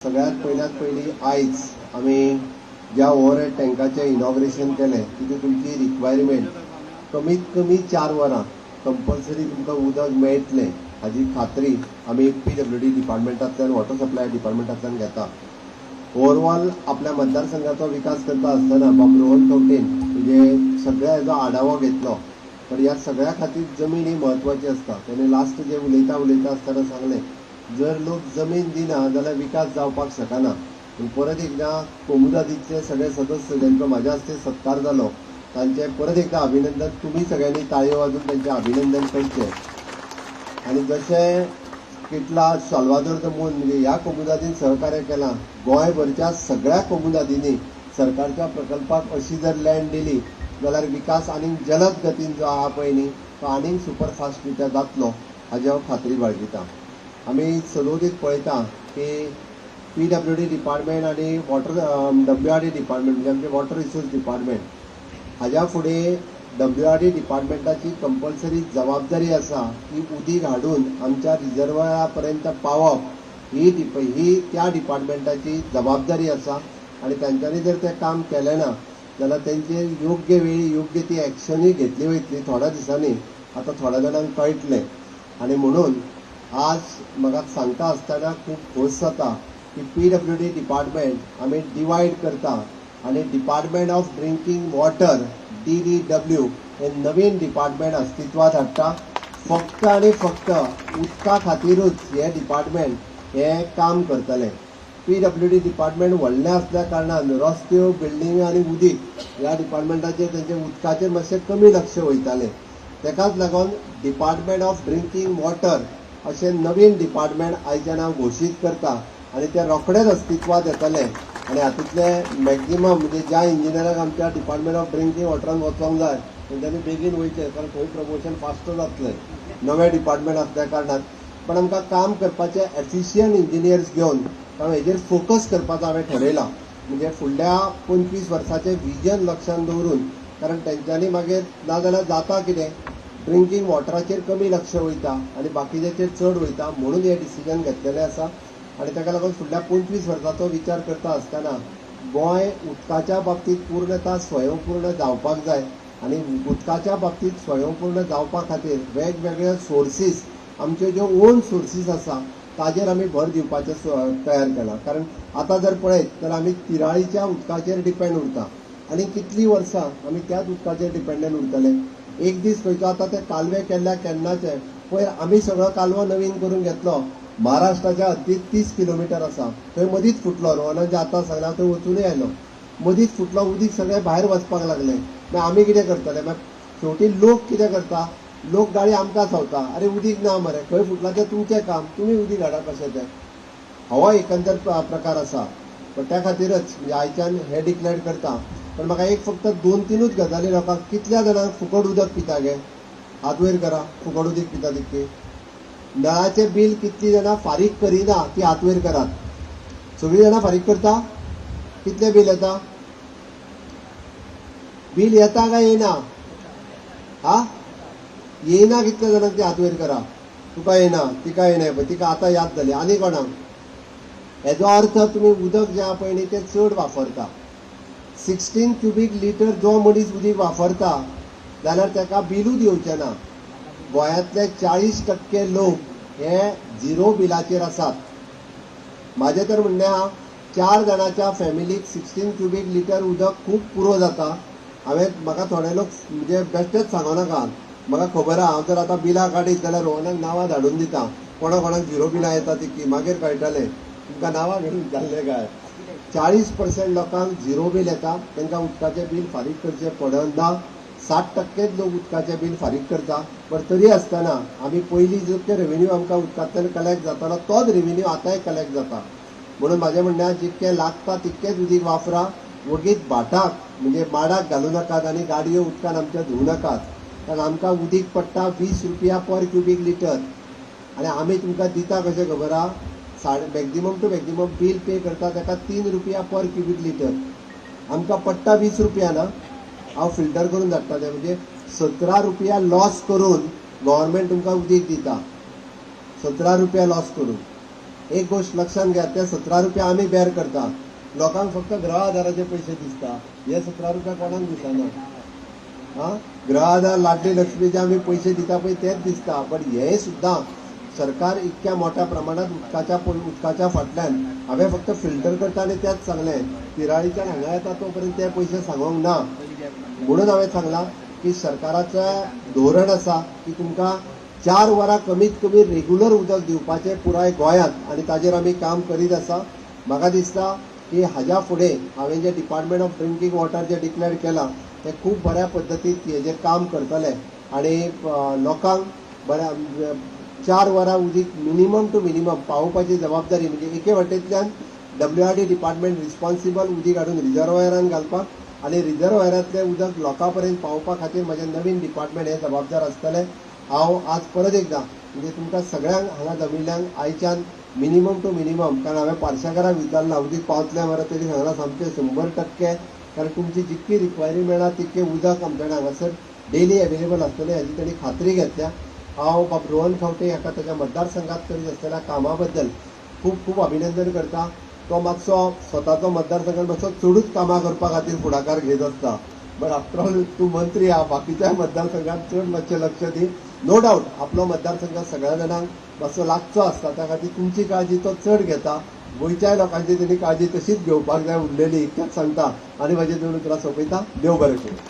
सगळ्यात पयली आयज आम्ही ज्या ओव्हरहेड टँकाचे इनॉग्रेशन केलें तितून तुमची रिक्वायरमेंट कमीत कमी 4 वरां कंपल्सरी तुमकां उदक मेळटलें हाजी खात्री आमी PWD डिपार्टमेंटांतल्यान वॉटर सप्लाय डिपार्टमेंटांतल्यान घेता. ओवरऑल आपल्या मतदारसंघाचो विकास करता आसतना बाब रोहन कवटेन म्हणजे सगळ्या हेजो आढावो घेतलो. पण ह्या सगळ्या खातीर जमीन ही म्हत्वाची आसता. तेणे लास्ट जे उलयता आसतना सांगलें जर लोक जमीन दिना जाल्यार विकास जावपाक शकना. परत एकदा कोमुदादीचे सगळे सदस्य ज्यांचो म्हाज्या हस्ते सत्कार जालो तांचे परत एकदा अभिनंदन. तुम्ही सगळ्यांनी ताळयो वाजून त्यांचे अभिनंदन करचे. आणि जशें किटला साल्वादोर द मून म्हणजे ह्या कोमुदादीन सहकार्य केलां गोंयभरच्या सगळ्या कोमुदादींनी सरकारच्या प्रकल्पाक अशी जर लँड दिली जाल्यार विकास आनीक जलद गतीन जो आहा पळय न्ही तो आनीक सुपरफास्ट रित्या जातलो हाजी हांव खात्री बाळगितां. आमी सदोदीत पळयता की PWD डिपार्टमेंट आणि वॉटर WRD डिपार्टमेंट म्हणजे आमचे वॉटर रिसोर्स डिपार्टमेंट हाज्या फुडें WRD डिपार्टमेंटाची कंपल्सरी जबाबदारी आसा की उदीक हाडून आमच्या रिजर्वरा पर्यंत पावप ही त्या डिपार्टमेंटाची जबाबदारी आसा. आणि तांच्यांनी जर तें काम केलें ना जाल्यार तेंचेर योग्य वेळी योग्य ती एक्शनूय घेतली वयतली. थोड्या दिसांनी आतां थोड्या जाणांक कळटलें. आणि म्हणून आज म्हाका सांगता आसतना खूब खोस जाता की PWD डिपार्टमेंट आमी डिवायड करता आणि department of drinking water DDW हे नवीन डिपार्टमेंट अस्तित्वात हाडटा. फक्त आणि फक्त उदका खातीरूच हे डिपार्टमेंट हे काम करतले. PWD डिपार्टमेंट व्हडलें आसल्या कारणान रस्त्यो बिल्डिंग आणि उदीक ह्या डिपार्टमेंटाचेर तेंचे उदकाचेर मातशें कमी लक्ष वयतालें. तेकाच लागून डिपार्टमेंट ऑफ ड्रिंकींग वॉटर अशें नवीन डिपार्टमेंट आयच्यान हांव घोशीत करता. आणि ते रोखडेच अस्तित्वात येतले. आणि हातूंतले मॅक्झिमम म्हणजे ज्या इंजिनियराक आमच्या डिपार्टमेंट ऑफ ड्रिंकींग वॉटरान वचोंक जाय तेंच्यांनी बेगीन वयचें कारण थंय प्रमोशन फास्ट जातलें नवे डिपार्टमेंट आसल्या कारणान. पण आमकां काम करपाचे एफिशियंट इंजिनियर्स घेवन कारण हेजेर फोकस करपाचो हांवें ठरयलां. म्हणजे फुडल्या 25 वर्साचें विजन लक्षांत दवरून कारण तेंच्यांनी मागीर नाजाल्यार जाता कितें ड्रिंकींग वॉटराचेर कमी लक्ष वयता आणि बाकीच्याचेर चड वयता. म्हणून हे डिसिजन घेतलेलें आसा. आणि ताका लागून फुडल्या 25 वर्सांचो विचार करता आसतना गोंय उदकाच्या बाबतींत पूर्णता स्वयंपूर्ण जावपाक जाय. आणि उदकाच्या बाबतींत स्वयंपूर्ण जावपा खातीर वेगवेगळे सोर्सीस आमच्यो ज्यो ओन सोर्सीस आसा ताजेर आमी भर दिवपाचें तयार केलां. कारण आतां जर पळयत जाल्यार आमी तिराळीच्या उदकाचेर डिपेंड उरता आनी कितलीं वर्सां आमी त्याच उदकाचेर डिपेंडंट उरतले. एक दीस खंयचो आतां ते कालवे केल्ल्या केन्नाचे पयर आमी सगळो कालवो नवीन करून घेतलो. महाराष्ट्राच्या हद्दीत 30 किलोमिटर आसा. थंय मदींच फुटलो रोहनान जे आतां सांगला थंय वचूनय आयलो. मदींच फुटलो उदीक सगळें भायर वचपाक लागलें. मागीर आमी कितें करतले मागीर शेवटी लोक कितें करता लोक गाडी आमकां सांगता अरे उदीक ना मरे खंय फुटलां तें तुमचें काम तुमी उदीक हाडा कशें तें. हो एकंदर प्रकार आसा. पण त्या खातीरच आयच्यान हे डिक्लेअर करता. पण म्हाका एक फक्त 2-3 गजाली लोकांक कितल्या जाणांक फुकट उदक पिता गे हात वयर करा. फुकट उदीक पिता तितकी नळाचें बील कितलीं जाणां फारीक करिना ती हात वयर करात. सगळीं जाणां फारीक करता. कितलें बील येता बील येता काय येना हा येना कितल्या जाणांक ती हात वयर करा. तुका येना तिका येना पळय तिका आतां याद जाली. आनी कोणाक हेजो अर्थ तुमी उदक जें आहा पळय न्ही तें चड वापरता. 16 क्युबिक लिटर जो मनीस उदीक वापरता जाल्यार ताका बिलूच येवचें ना. गोंयांतले 40% लोक हे झिरो बिलाचेर आसात. म्हाजें तर म्हणणें आहा 4 जाणांच्या फॅमिलीक 16 क्युबिक लिटर उदक खूब पुरो जाता. म्हाका थोडे लोक म्हणजे बेश्टेच सांगो नाका म्हाका खबर आहा. हांव जर आतां बिलां काडीत जाल्यार रोहनाक नांवां धाडून दिता कोणाक झिरो बिलां येता ती मागीर कळटलें तुमकां नांवां घेवन विचारलें काय. 40% लोकांक झिरो बील येता. तांकां उदकाचें बील फारीक करचें पडना. 60% लोक उदकाचें बील फारीक करता. पण तरी आसतना आमी पयलीं जो ते रेव्हेन्यू आमकां उदकांतल्यान कलेक्ट जातालो तोच रेव्हेन्यू आतांय कलेक्ट जाता. म्हणून म्हाजें म्हणणें जितकें लागता तितकेंच उदीक वापरा. वगीत भाटाक म्हणजे माडाक घालूं नाकात आनी गाडयो उदकान आमच्या धुवू नाकात. कारण आमकां उदीक पडटा 20 रुपया पर क्युबिक लिटर. आनी आमी तुमकां दिता कशें खबर आहा मॅक्झिमम टू मॅक्झिमम बील पे करता ताका 3 रुपया पर क्युबिक लिटर. आमकां पडटा 20 रुपया ना. हांव फिल्टर करून धाडटा तें म्हणजे 17 रुपया लॉस करून गव्हर्मेंट तुमकां उदीक दिता. 17 रुपया लॉस करून एक गोष्ट लक्षात घ्या, ते 17 रुपया आम्ही बेर करता, लोकांक फक्त गृह आधाराचे पैसे दिसता, हे 17 रुपया कोणाक दिसना. हा, गृह आधार लाडली लक्ष्मीचे आम्ही पैसे दिता पळय तेच दिसता, पण हे सुद्धा सरकार इतक्या मोठ्या प्रमाणात उदकाच्या फाटल्यान हांवें फक्त फिल्टर करता आनी तेच सांगलें, पिराळीच्यान हांगा येता तोपर्यंत ते पयशे सांगोंक ना. म्हणून हांवें सांगलां की सरकाराचें धोरण आसा की तुमकां 4 वरां कमीत कमी रेग्युलर उदक दिवपाचें पुराय गोंयांत, आनी ताजेर आमी काम करीत आसा. म्हाका दिसता की हाज्या फुडें हांवें जे डिपार्टमेंट ऑफ ड्रिंकींग वॉटर जे डिक्लेअर केलां ते खूब बऱ्या पद्दतीन हेजेर काम करतले आनी लोकांक बऱ्या 4 वरां उदीक मिनिमम टू मिनिमम पावोवपाची जबाबदारी, म्हणजे एके वाटेंतल्यान WRD डिपार्टमेंट रिस्पॉन्सिबल उदीक हाडून रिजर्वायरान घालपाक आनी रिजर्वायरांतलें उदक लोकां पर्यंत पावोवपा खातीर म्हजें नवीन डिपार्टमेंट हें जबाबदार आसतलें. हांव आज परत एकदा म्हणजे तुमकां सगळ्यांक हांगा जमिल्ल्यांक आयच्यान मिनिमम टू मिनिमम, कारण हांवें पार्शेकाराक विचारलां उदीक पावतलें मरे, तेणी सांगलां सामकें 100%, कारण तुमची जितकी रिक्वायरी मेळना तितकें उदक आमच्याकडे हांगासर डेली अवेलेबल आसतलें हाची तेणी खात्री घेतल्या. हांव बाब रोहन खंवटे हाका ताच्या मतदारसंघात करीत आसलेल्या कामा बद्दल खूब खूब अभिनंदन करता. तो मातसो स्वताचो मतदारसंघात मातसो चडूच कामां करपा खातीर फुडाकार घेत आसता, बट आफ्टर ऑल तूं मंत्री आहा, बाकीच्या मतदारसंघात चड मातशें लक्ष दी. नो डावट आपलो मतदारसंघ सगळ्या जाणांक मातसो लागचो आसता, त्या खातीर तुमची काळजी तो चड घेता. गोंयच्याय लोकांची तेणी काळजी तशीच घेवपाक जाय उरलेली, इतकेंच सांगता आनी म्हाजें देवून तुला सोंपयता. देव बरें करूं.